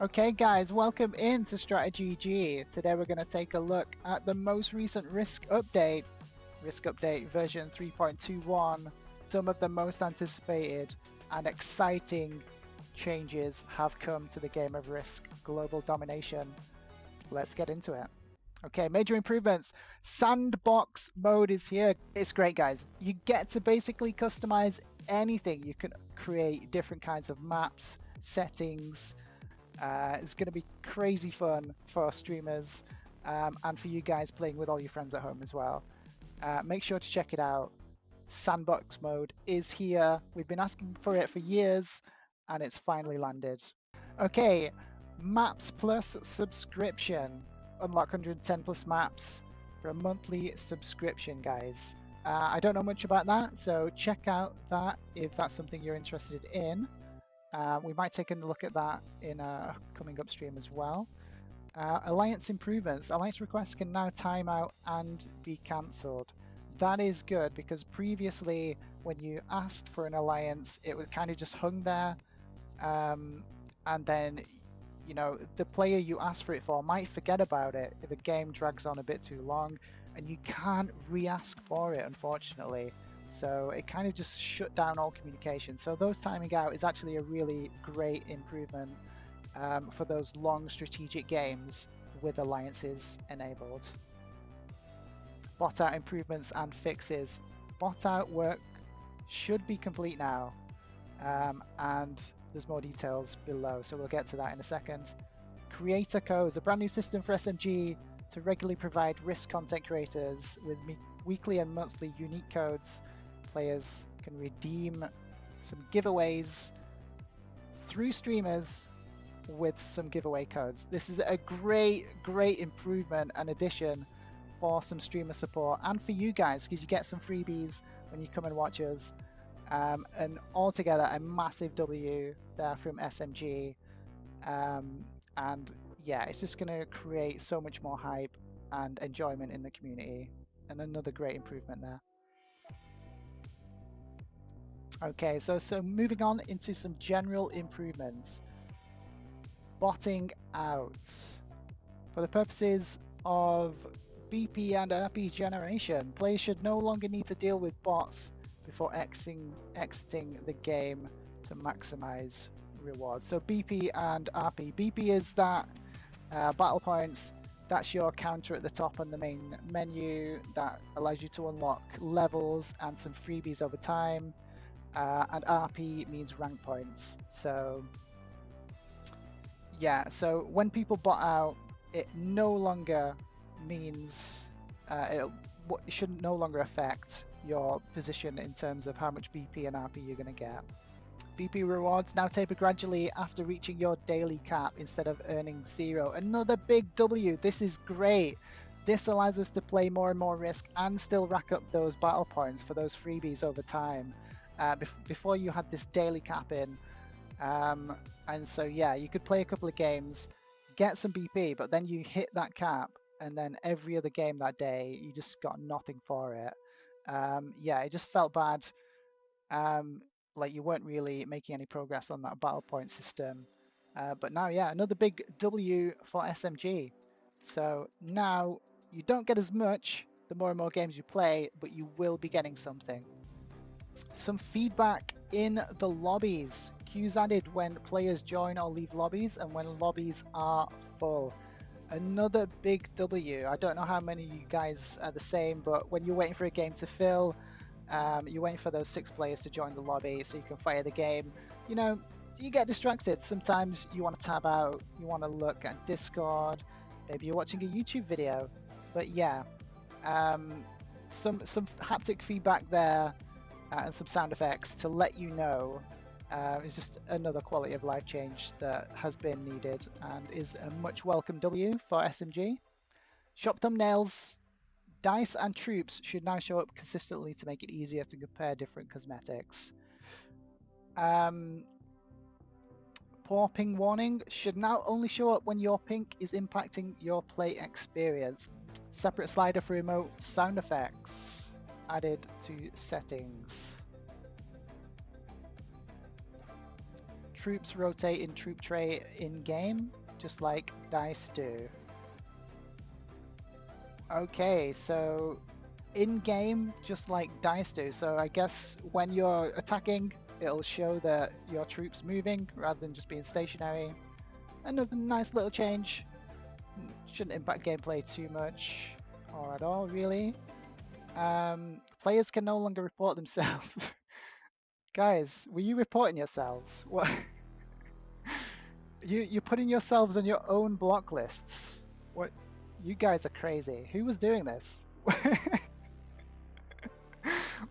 Okay guys, welcome in to StratiGG. Today we're going to take a look at the most recent Risk Update version 3.21. Some of the most anticipated and exciting changes have come to the game of Risk Global Domination. Let's get into it. Okay, major improvements. Sandbox mode is here. It's great, guys. You get to basically customize anything. You can create different kinds of maps, settings. It's going to be crazy fun for our streamers and for you guys playing with all your friends at home as well. Make sure to check it out. Sandbox mode is here. We've been asking for it for years and it's finally landed. Okay, Maps Plus subscription. Unlock 110 plus maps for a monthly subscription, guys. I don't know much about that, so check out that if that's something you're interested in. We might take a look at that in a coming up stream as well. Alliance improvements. Alliance requests can now time out and be cancelled. That is good because previously when you asked for an alliance, it was kind of just hung there. And then, you know, the player you asked for it for might forget about it if the game drags on a bit too long, and you can't re-ask for it, unfortunately. So it kind of just shut down all communication. So those timing out is actually a really great improvement for those long strategic games with alliances enabled. Bot out improvements and fixes. Bot out work should be complete now, and there's more details below, so we'll get to that in a second. Creator codes, a brand new system for SMG to regularly provide risk content creators with weekly and monthly unique codes. Players can redeem some giveaways through streamers with some giveaway codes. This is a great improvement and addition for some streamer support and for you guys, because you get some freebies when you come and watch us. And altogether a massive W there from SMG, and yeah, it's just going to create so much more hype and enjoyment in the community, and another great improvement there. Okay, so moving on into some general improvements. Botting out. For the purposes of BP and RP generation, players should no longer need to deal with bots before exiting the game to maximize rewards. So BP and RP. BP is that battle points. That's your counter at the top on the main menu that allows you to unlock levels and some freebies over time. And RP means rank points. So yeah, so when people bot out, it no longer means it should no longer affect your position in terms of how much BP and RP you're going to get. BP rewards now taper gradually after reaching your daily cap instead of earning 0. Another big W. This is great. This allows us to play more and more Risk and still rack up those battle points for those freebies over time. Before you had this daily cap in, and so yeah, you could play a couple of games, get some BP, but then you hit that cap, and then every other game that day you just got nothing for it. Yeah, it just felt bad. Like you weren't really making any progress on that battle point system. But now, yeah, another big W for SMG. So now you don't get as much the more and more games you play, but you will be getting something. Some feedback in the lobbies. Queues added when players join or leave lobbies and when lobbies are full. Another big W. I don't know how many of you guys are the same, but when you're waiting for a game to fill, you're waiting for those 6 players to join the lobby so you can fire the game. You know, you get distracted. Sometimes you want to tab out, you want to look at Discord, maybe you're watching a YouTube video. But yeah, some haptic feedback there and some sound effects to let you know. It's just another quality of life change that has been needed and is a much welcome W for SMG. Shop thumbnails. Dice and troops should now show up consistently to make it easier to compare different cosmetics. Poor ping warning should now only show up when your ping is impacting your play experience. Separate slider for remote sound effects added to settings. troops rotate in troop tray in-game, just like dice do. Okay, so in-game, just like dice do. So I guess when you're attacking, it'll show that your troops moving rather than just being stationary. Another nice little change. Shouldn't impact gameplay too much, or at all, really. Players can no longer report themselves. Guys, were you reporting yourselves? What? You're putting yourselves on your own block lists. What? You guys are crazy. Who was doing this?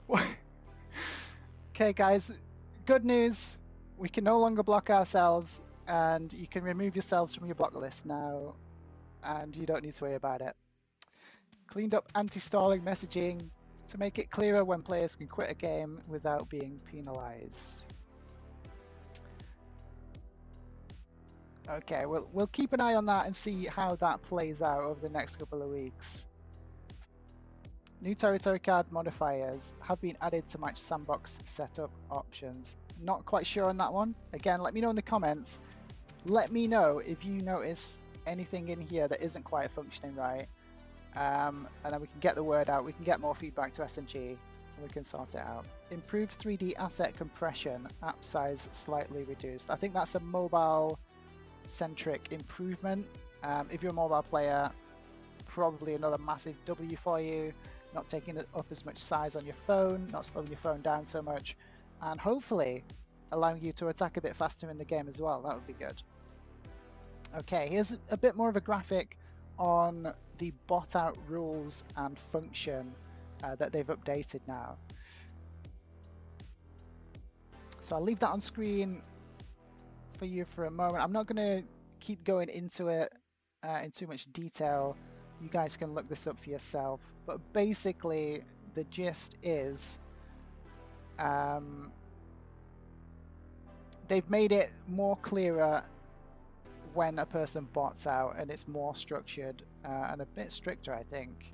What? Okay, guys. Good news. We can no longer block ourselves, and you can remove yourselves from your block list now, and you don't need to worry about it. Cleaned up anti-stalling messaging to make it clearer when players can quit a game without being penalized. Okay, we'll keep an eye on that and see how that plays out over the next couple of weeks. New territory card modifiers have been added to match sandbox setup options. Not quite sure on that one. Again, let me know in the comments. Let me know if you notice anything in here that isn't quite functioning right. And then we can get the word out, we can get more feedback to SNG, and we can sort it out. Improved 3D asset compression, app size slightly reduced. I think that's a mobile-centric improvement. If you're a mobile player, probably another massive W for you, not taking up as much size on your phone, not slowing your phone down so much, and hopefully allowing you to attack a bit faster in the game as well. That would be good. Okay, here's a bit more of a graphic on the bot out rules and function that they've updated now. So I'll leave that on screen for you for a moment. I'm not going to keep going into it in too much detail. You guys can look this up for yourself. But basically, the gist is they've made it more clearer when a person bots out, and it's more structured and a bit stricter, I think.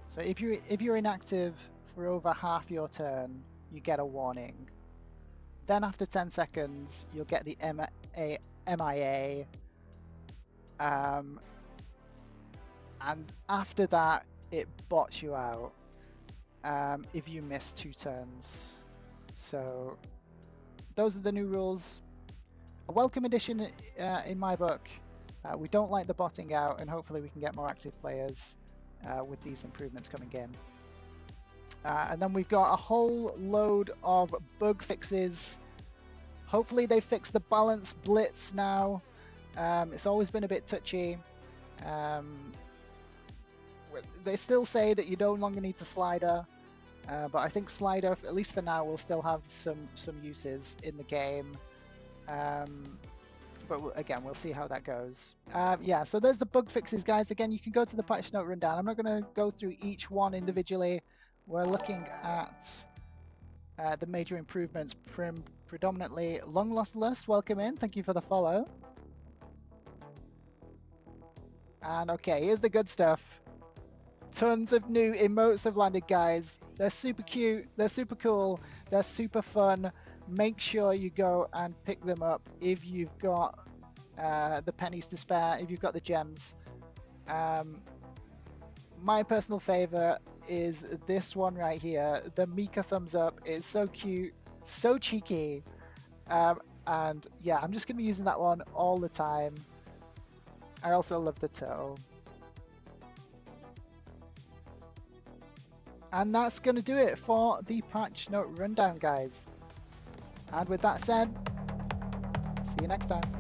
So if you're inactive for over half your turn, you get a warning. Then after 10 seconds, you'll get the MIA. And after that, it bots you out if you miss 2 turns. So those are the new rules. A welcome addition in my book. We don't like the botting out, and hopefully we can get more active players with these improvements coming in. And then we've got a whole load of bug fixes. Hopefully they fix the balance blitz now. It's always been a bit touchy. They still say that you no longer need to slider, but I think slider, at least for now, will still have some uses in the game. But again, we'll see how that goes. Yeah, so there's the bug fixes, guys. Again, you can go to the patch note rundown. I'm not going to go through each one individually. We're looking at the major improvements, predominantly Long Lost Lust. Welcome in. Thank you for the follow. And okay, here's the good stuff. Tons of new emotes have landed, guys. They're super cute. They're super cool. They're super fun. Make sure you go and pick them up if you've got the pennies to spare, if you've got the gems. My personal favorite is this one right here, the Mika thumbs up. It's so cute, so cheeky, and yeah, I'm just gonna be using that one all the time. I also love the toe. And that's gonna do it for the patch note rundown, guys. And with that said, see you next time.